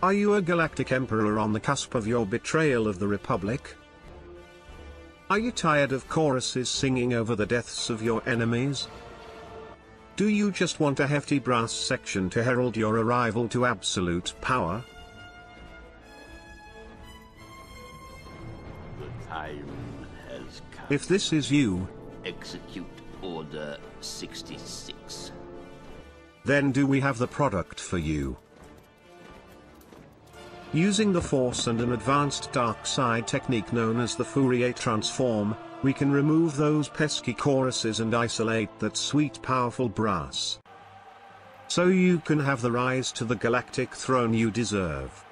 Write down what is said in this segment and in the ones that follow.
Are you a galactic emperor on the cusp of your betrayal of the Republic? Are you tired of choruses singing over the deaths of your enemies? Do you just want a hefty brass section to herald your arrival to absolute power? The time has come. If this is you, Execute Order 66. then do we have the product for you? Using the Force and an advanced dark side technique known as the Fourier transform, we can remove those pesky choruses and isolate that sweet powerful brass. So you can have the rise to the galactic throne you deserve.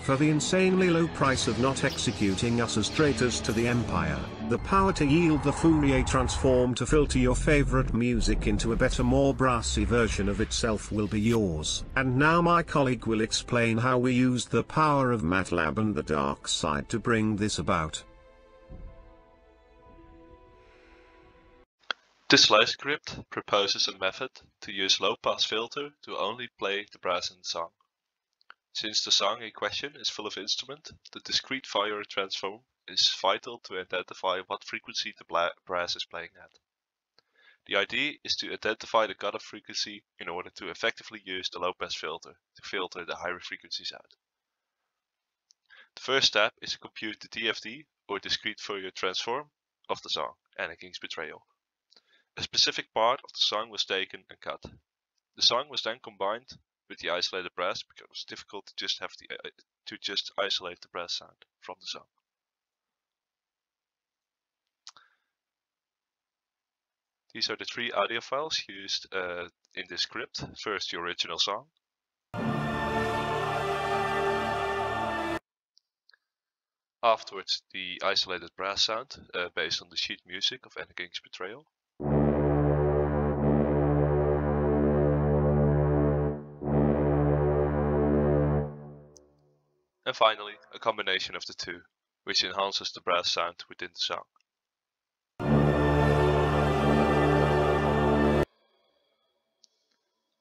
For the insanely low price of not executing us as traitors to the Empire, the power to yield the Fourier transform to filter your favorite music into a better, more brassy version of itself will be yours. And now my colleague will explain how we used the power of MATLAB and the dark side to bring this about. This Slice script proposes a method to use low-pass filter to only play the brass in the song. Since the song in question is full of instrument, the discrete Fourier transform is vital to identify what frequency the brass is playing at. The idea is to identify the cutoff frequency in order to effectively use the low-pass filter to filter the higher frequencies out. The first step is to compute the DFT, or discrete Fourier transform, of the song, Anaking's Betrayal. A specific part of the song was taken and cut. The song was then combined with the isolated brass because it was difficult to just isolate the brass sound from the song. These are the three audio files used in this script. First, the original song. Afterwards, the isolated brass sound based on the sheet music of Anaking's Betrayal. And finally, a combination of the two, which enhances the brass sound within the song.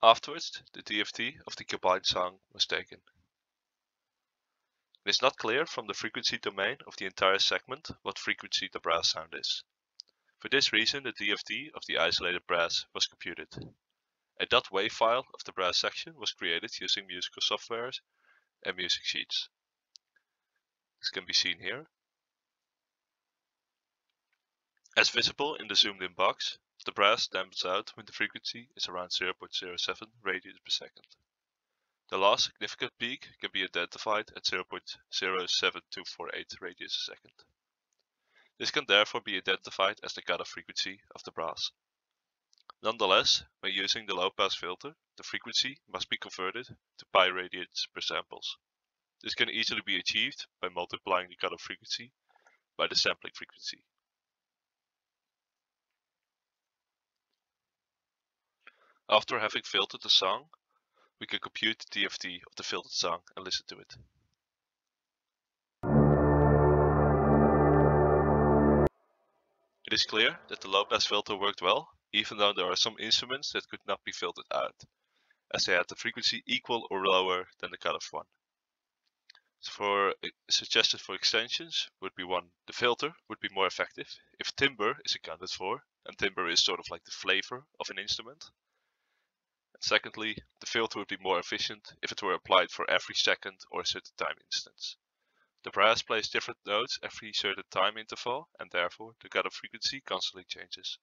Afterwards, the DFT of the combined song was taken. It is not clear from the frequency domain of the entire segment what frequency the brass sound is. For this reason, the DFT of the isolated brass was computed. A .wav file of the brass section was created using musical software and music sheets. This can be seen here. As visible in the zoomed in box, the brass dampens out when the frequency is around 0.07 radians per second. The last significant peak can be identified at 0.07248 radians a second. This can therefore be identified as the cutoff frequency of the brass. Nonetheless, when using the low-pass filter, the frequency must be converted to pi radians per samples. This can easily be achieved by multiplying the cutoff frequency by the sampling frequency. After having filtered the song, we can compute the DFT of the filtered song and listen to it. It is clear that the low-pass filter worked well, even though there are some instruments that could not be filtered out, as they had the frequency equal or lower than the cutoff one. Suggested for extensions would be 1. The filter would be more effective if timbre is accounted for, and timbre is sort of like the flavor of an instrument. And secondly, the filter would be more efficient if it were applied for every second or a certain time instance. The brass plays different notes every certain time interval, and therefore the cutoff frequency constantly changes.